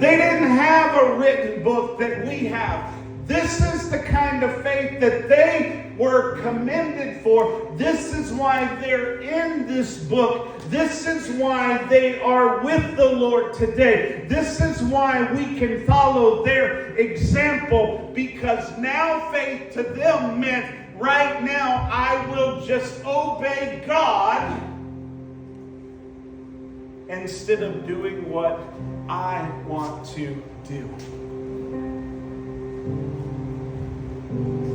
They didn't have a written book that we have. This is the kind of faith that they were commended for. This is why they're in this book. This is why they are with the Lord today. This is why we can follow their example, because now faith to them meant, right now I will just obey God instead of doing what I want to do.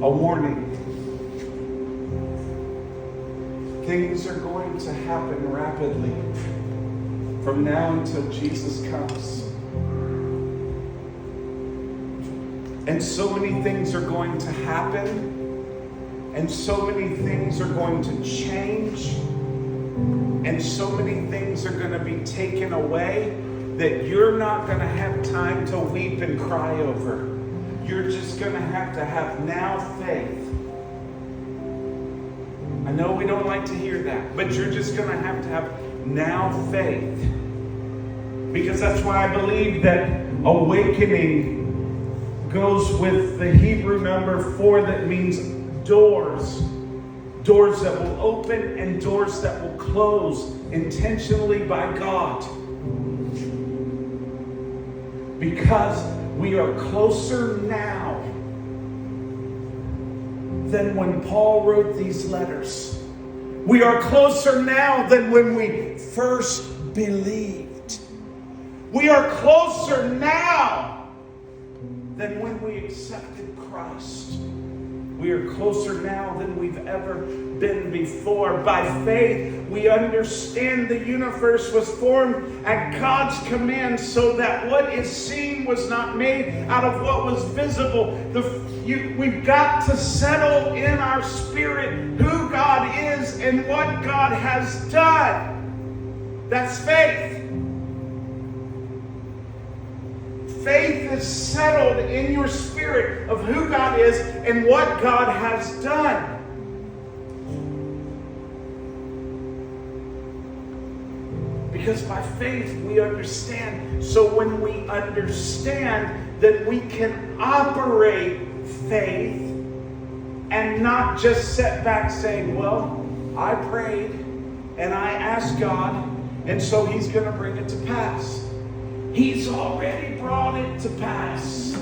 A warning. Things are going to happen rapidly from now until Jesus comes. And so many things are going to happen, and so many things are going to change, and so many things are going to be taken away that you're not going to have time to weep and cry over. You're just going to have now faith. I know we don't like to hear that, but you're just going to have now faith. Because that's why I believe that awakening goes with the Hebrew number 4 that means doors. Doors that will open and doors that will close intentionally by God. Because we are closer now than when Paul wrote these letters. We are closer now than when we first believed. We are closer now than when we accepted Christ. We are closer now than we've ever been before. By faith, we understand the universe was formed at God's command, so that what is seen was not made out of what was visible. We've got to settle in our spirit who God is and what God has done. That's faith. Faith is settled in your spirit of who God is and what God has done. Because by faith we understand. So when we understand, then we can operate faith and not just sit back saying, well, I prayed and I asked God, and so He's going to bring it to pass. He's already brought it to pass.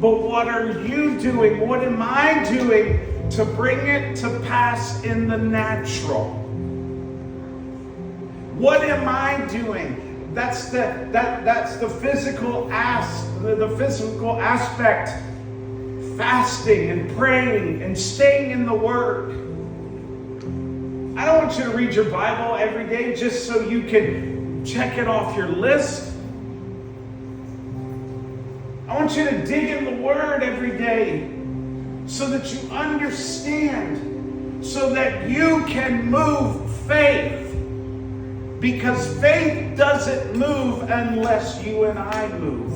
But what are you doing? What am I doing to bring it to pass in the natural? What am I doing? That's the physical aspect. Fasting and praying and staying in the Word. I don't want you to read your Bible every day just so you can check it off your list. I want you to dig in the Word every day so that you understand, so that you can move faith. Because faith doesn't move unless you and I move.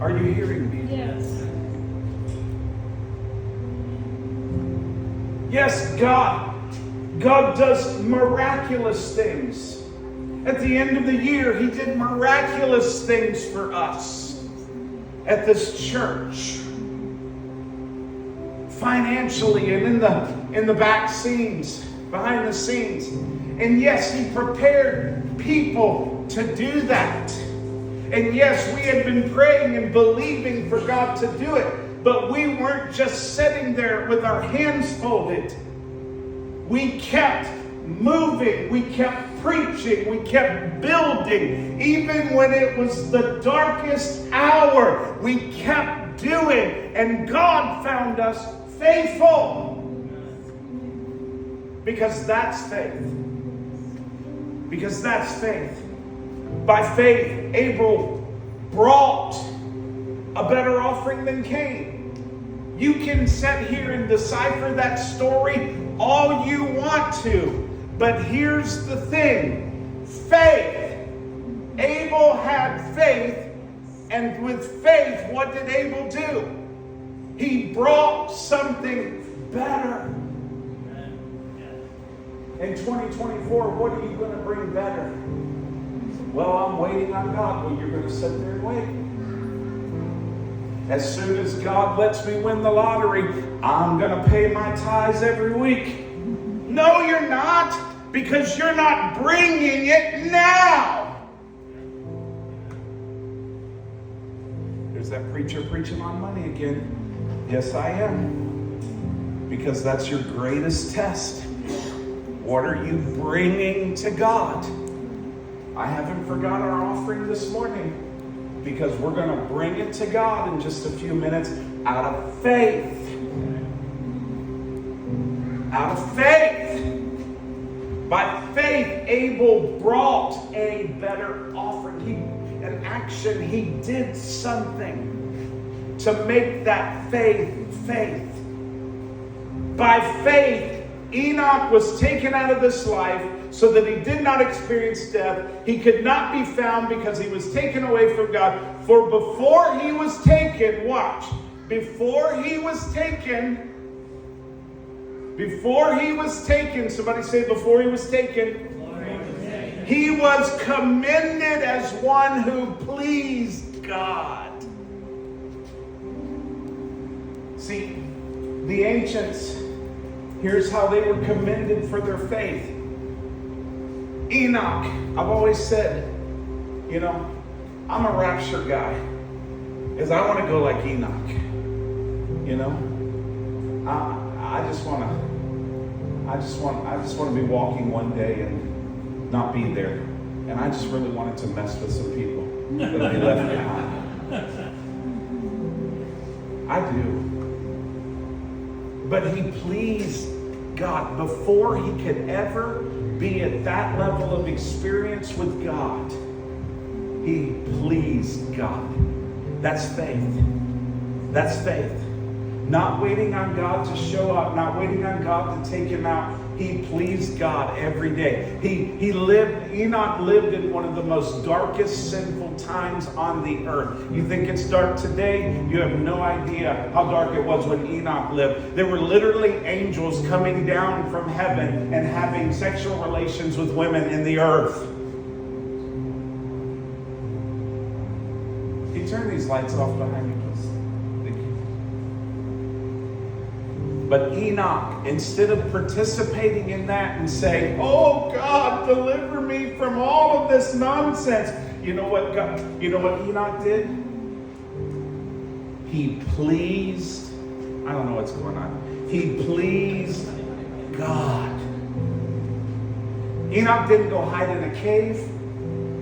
Are you hearing me? Yes. Yes, God does miraculous things. At the end of the year, He did miraculous things for us at this church. Financially and in the back scenes, behind the scenes. And yes, He prepared people to do that. And yes, we had been praying and believing for God to do it. But we weren't just sitting there with our hands folded. We kept moving. We kept preaching. We kept building. Even when it was the darkest hour, we kept doing. And God found us faithful. Because that's faith. Because that's faith. By faith, Abel brought a better offering than Cain. You can sit here and decipher that story all you want to. But here's the thing. Faith. Abel had faith. And with faith, what did Abel do? He brought something better. In 2024, what are you going to bring better? Well, I'm waiting on God. Well, you're going to sit there and wait. As soon as God lets me win the lottery, I'm going to pay my tithes every week. No, you're not, because you're not bringing it now. There's that preacher preaching on money again. Yes, I am. Because that's your greatest test. What are you bringing to God? I haven't forgot our offering this morning, because we're going to bring it to God in just a few minutes out of faith. Out of faith. By faith, Abel brought a better offering. He did something to make that faith. By faith, Enoch was taken out of this life so that he did not experience death. He could not be found because he was taken away from God. For before he was taken, watch, before he was taken, somebody say before he was taken, he was commended as one who pleased God. See, the ancients, here's how they were commended for their faith. Enoch, I've always said, I'm a rapture guy, because I want to go like Enoch. I just want to be walking one day and not be there. And I just really wanted to mess with some people that they left behind. I do. But he pleased God before he could ever be at that level of experience with God. He pleased God. That's faith. That's faith. Not waiting on God to show up, not waiting on God to take him out. He pleased God every day. Enoch lived in one of the most darkest, sinful times on the earth. You think it's dark today? You have no idea how dark it was when Enoch lived. There were literally angels coming down from heaven and having sexual relations with women in the earth. Can you turn these lights off behind me, please? Thank you. But Enoch, instead of participating in that and saying, "Oh God, deliver me from all of this nonsense," you know what Enoch did? He pleased, I don't know what's going on. He pleased God. Enoch didn't go hide in a cave.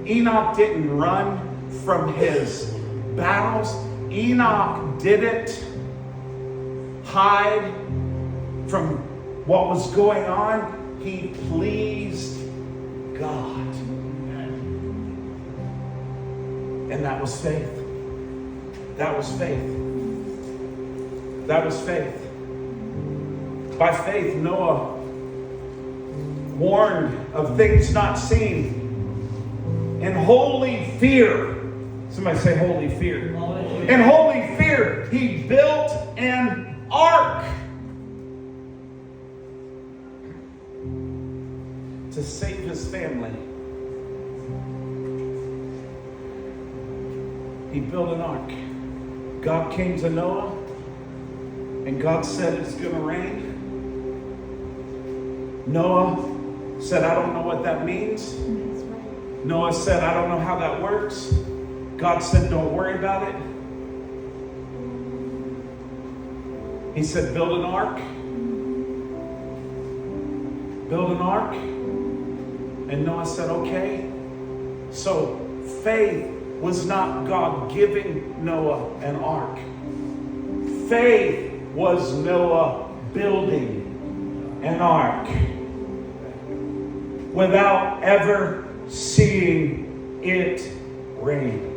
Enoch didn't run from his battles. Enoch didn't hide from what was going on. He pleased God. And that was faith. That was faith. That was faith. By faith, Noah warned of things not seen. In holy fear, somebody say holy fear. In holy fear, he built an ark to save his family. He built an ark. God came to Noah, and God said it's going to rain. Noah said, "I don't know what that means." Noah said, "I don't know how that works." God said, "Don't worry about it." He said, "Build an ark." Build an ark. And Noah said, "Okay." So faith was not God giving Noah an ark. Faith was Noah building an ark without ever seeing it rain.